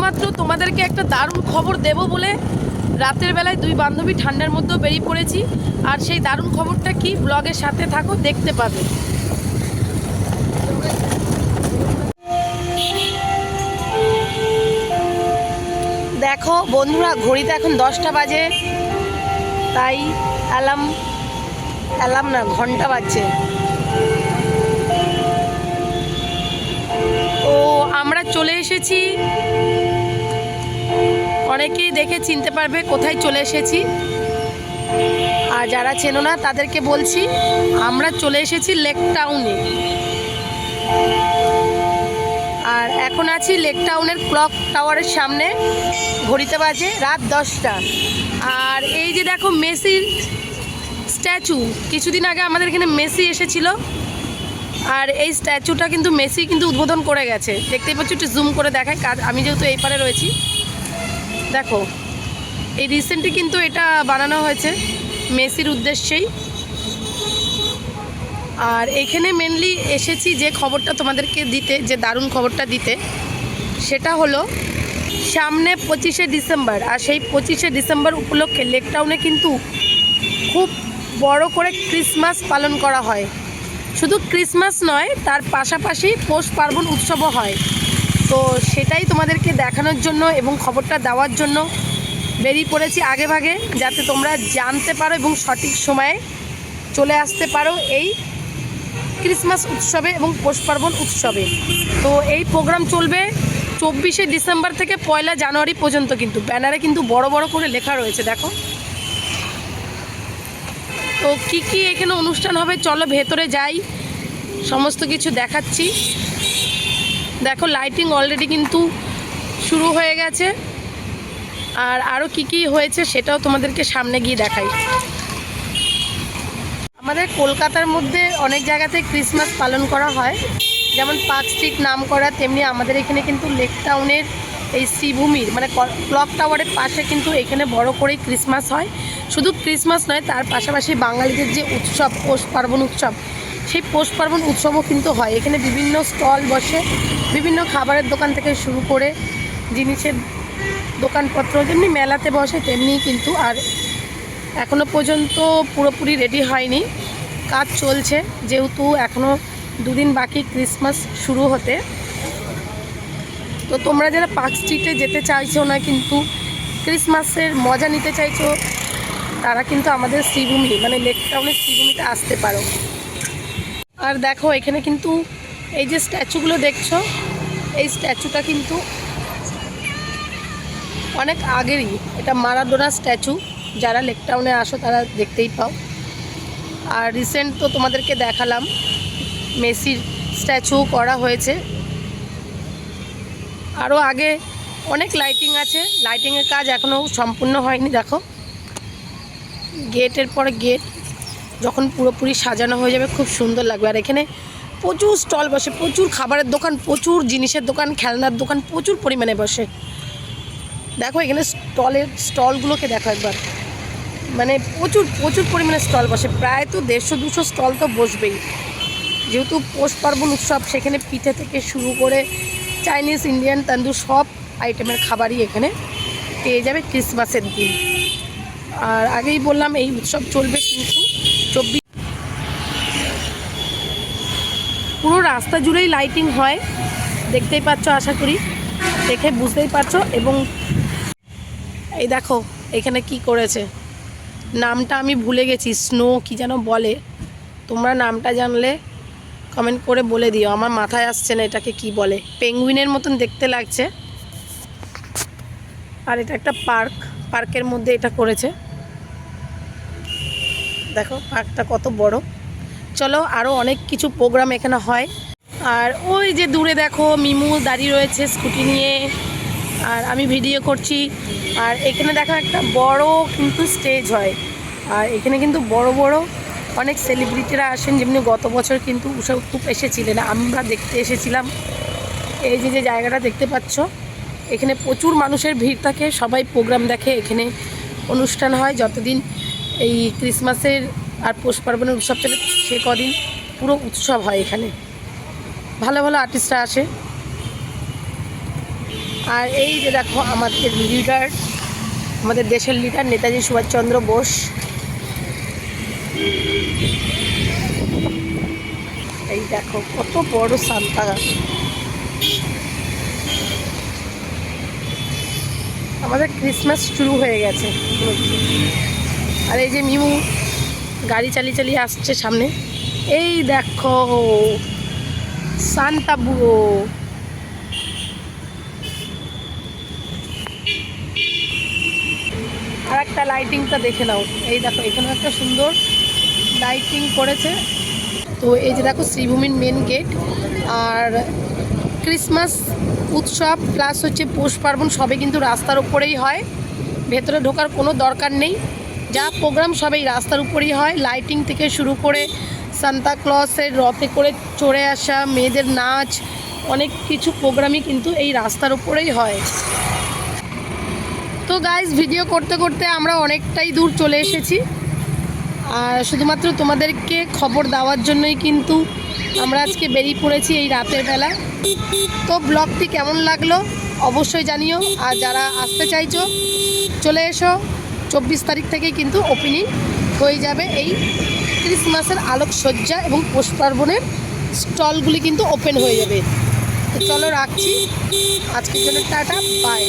শুধুমাত্র তোমাদেরকে একটা দারুণ খবর দেব বলে রাতের বেলায় দুই বান্ধবী ঠান্ডার মধ্যেও বেরিয়ে পড়েছি। আর সেই দারুণ খবরটা কি, ব্লগের সাথে থাকো, দেখতে পাবে। দেখো বন্ধুরা, ঘড়িতে এখন 10টা বাজে, তাই অ্যালার্ম না, ঘন্টা বাজছে। ও আমরা চলে এসেছি, অনেকেই দেখে চিনতে পারবে কোথায় চলে এসেছি। আর যারা চেনো না তাদেরকে বলছি, আমরা চলে এসেছি লেক টাউনে। আর এখন আছি লেক টাউনের ক্লক টাওয়ারের সামনে। ঘড়িতে বাজে রাত 10টা। আর এই যে দেখো মেসির স্ট্যাচু, কিছুদিন আগে আমাদের এখানে মেসি এসেছিল। আর এই স্ট্যাচুটা কিন্তু মেসি কিন্তু উদ্বোধন করে গেছে, দেখতেই পাচ্ছ। একটু জুম করে দেখায়, আমি যেহেতু এই পারে রয়েছি। দেখো এই রিসেন্টলি কিন্তু এটা বানানো হয়েছে মেসির উদ্দেশ্যেই। আর এখানে মেনলি এসেছি যে খবরটা তোমাদেরকে দিতে, যে দারুণ খবরটা দিতে, সেটা হলো সামনে 25শে ডিসেম্বর। আর সেই 25শে ডিসেম্বর উপলক্ষে লেক টাউনে কিন্তু খুব বড় করে ক্রিসমাস পালন করা হয়। শুধু ক্রিসমাস নয়, তার পাশাপাশি পৌষ পার্বণ উৎসবও হয়। তো সেটাই তোমাদেরকে দেখানোর জন্য এবং খবরটা দেওয়ার জন্য বেরিয়ে পড়েছি আগে ভাগে, যাতে তোমরা জানতে পারো এবং সঠিক সময়ে চলে আসতে পারো এই ক্রিসমাস উৎসবে এবং পৌষ পার্বণ উৎসবে। তো এই প্রোগ্রাম চলবে 24শে ডিসেম্বর থেকে 1লা জানুয়ারি পর্যন্ত। কিন্তু ব্যানারে কিন্তু বড় বড় করে লেখা রয়েছে, দেখো। তো কি কি এখানে অনুষ্ঠান হবে, চলো ভেতরে যাই, সমস্ত কিছু দেখাচ্ছি। দেখো লাইটিং অলরেডি কিন্তু শুরু হয়ে গেছে। আর আরও কি কি হয়েছে সেটাও তোমাদেরকে সামনে গিয়ে দেখাই। আমাদের কলকাতার মধ্যে অনেক জায়গাতে ক্রিসমাস পালন করা হয়, যেমন পার্ক স্ট্রিট নাম করা, তেমনি আমাদের এখানে কিন্তু লেক টাউনের এই শ্রীভূমির মানে ক্লক টাওয়ারের পাশে কিন্তু এখানে বড় করেই ক্রিসমাস হয়। শুধু ক্রিসমাস নয়, তার পাশাপাশি বাঙালিদের যে উৎসব পৌষ পার্বণ উৎসব, সেই পৌষ পার্বণ উৎসবও কিন্তু হয়। এখানে বিভিন্ন স্টল বসে, বিভিন্ন খাবারের দোকান থেকে শুরু করে জিনিসের দোকানপত্র যেমনি মেলাতে বসে তেমনি কিন্তু। আর এখনও পর্যন্ত পুরোপুরি রেডি হয়নি, কাজ চলছে, যেহেতু এখনও 2 দিন বাকি ক্রিসমাস শুরু হতে। তো তোমরা যারা পার্ক স্ট্রিটে যেতে চাইছো না, কিন্তু ক্রিসমাসের মজা নিতে চাইছো, তারা কিন্তু আমাদের শ্রীভূমি মানে লেক টাউনের শ্রীভূমিতে আসতে পারো। আর দেখো এখানে কিন্তু এই যে স্ট্যাচুগুলো দেখছো, এই স্ট্যাচুটা কিন্তু অনেক আগেরই। এটা মারাডোনা স্ট্যাচু, যারা লেক টাউনে আসো তারা দেখতেই পাও। আর রিসেন্ট তো তোমাদেরকে দেখালাম মেসির স্ট্যাচু করা হয়েছে। আরও আগে অনেক লাইটিং আছে, লাইটিংয়ের কাজ এখনও সম্পূর্ণ হয়নি। দেখো গেটের পরে গেট যখন পুরোপুরি সাজানো হয়ে যাবে খুব সুন্দর লাগবে। আর এখানে প্রচুর স্টল বসে, প্রচুর খাবারের দোকান, প্রচুর জিনিসের দোকান, খেলনার দোকান প্রচুর পরিমাণে বসে। দেখো এখানে স্টলগুলোকে দেখো একবার, মানে প্রচুর প্রচুর পরিমাণে স্টল বসে। প্রায় তো 150-200 স্টল তো বসবেই, যেহেতু পৌষ পার্বণ উৎসব। সেখানে পিঠে থেকে শুরু করে চাইনিজ, ইন্ডিয়ান, তান্দুর সব আইটেমের খাবারই এখানে পেয়ে যাবে ক্রিসমাসের দিন। আর আগেই বললাম এই উৎসব চলবে কিন্তু 24। পুরো রাস্তা জুড়েই লাইটিং হয়, দেখতেই পাচ্ছ, আশা করি দেখে বুঝতেই পারছো। এবং এই দেখো এখানে কি করেছে, নামটা আমি ভুলে গেছি, স্নো কি যেন বলে, তোমরা নামটা জানলে কমেন্ট করে বলে দিও, আমার মাথায় আসছে না এটাকে কি বলে। পেঙ্গুইনের মতন দেখতে লাগছে। আর এটা একটা পার্ক, পার্কের মধ্যে এটা করেছে। দেখো পার্কটা কত বড়। চলো আরও অনেক কিছু প্রোগ্রাম এখানে হয়। আর ওই যে দূরে দেখো মিমু দাঁড়িয়ে রয়েছে স্কুটি নিয়ে, আর আমি ভিডিও করছি। আর এখানে দেখো একটা বড় কিন্তু স্টেজ হয়। আর এখানে কিন্তু বড় বড় অনেক সেলিব্রিটিরা আসেন, যেমনি গত বছর কিন্তু উষা উত্তুপ এসেছিলেন, আমরা দেখতে এসেছিলাম। এই যে যে জায়গাটা দেখতে পাচ্ছ, এখানে প্রচুর মানুষের ভিড় থাকে, সবাই প্রোগ্রাম দেখে। এখানে অনুষ্ঠান হয় যতদিন এই ক্রিসমাসের আর পৌষ পার্বণের উৎসব চলে, সে কদিন পুরো উৎসব হয়। এখানে ভালো ভালো আর্টিস্টরা আসে। আর এই যে দেখো আমাদের লিডার, আমাদের দেশের লিডার নেতাজি সুভাষচন্দ্র বোস। এই দেখো কত বড় সান্তা। আমাদের ক্রিসমাস শুরু হয়ে গেছে। আর এই যে মিমু গাড়ি চালিয়ে চালিয়ে আসছে সামনে। এই দেখো সান্তা বুড়ো। আর একটা লাইটিংটা দেখে নাও। এই দেখো এখানে একটা সুন্দর লাইটিং করেছে। তো এই যে দেখো শ্রীভূমির মেন গেট। আর ক্রিসমাস উৎসব প্লাস হচ্ছে পৌষ পার্বণ সবে কিন্তু রাস্তার উপরেই হয়, ভেতরে ঢোকার কোনো দরকার নেই। যা প্রোগ্রাম সবই রাস্তার উপরেই হয়, লাইটিং থেকে শুরু করে সান্তা ক্লসের রথে করে চড়ে আসা, মেয়েদের নাচ, অনেক কিছু প্রোগ্রামই কিন্তু এই রাস্তার উপরেই হয়। তো গাইজ ভিডিও করতে করতে আমরা অনেকটাই দূর চলে এসেছি। আর শুধুমাত্র তোমাদেরকে খবর দেওয়ার জন্যই কিন্তু আমরা আজকে বেরিয়ে পড়েছি এই রাতের বেলা। তো ব্লগটি কেমন লাগলো অবশ্যই জানিও। আর যারা আসতে চাইছো চলে এসো, 24 তারিখ থেকেই কিন্তু ওপেনিং হয়ে যাবে এই ক্রিসমাসের আলোকসজ্জা এবং পৌষ পার্বণের স্টলগুলি কিন্তু ওপেন হয়ে যাবে। তো চলো রাখছি আজকের জন্য, টাটা বাই।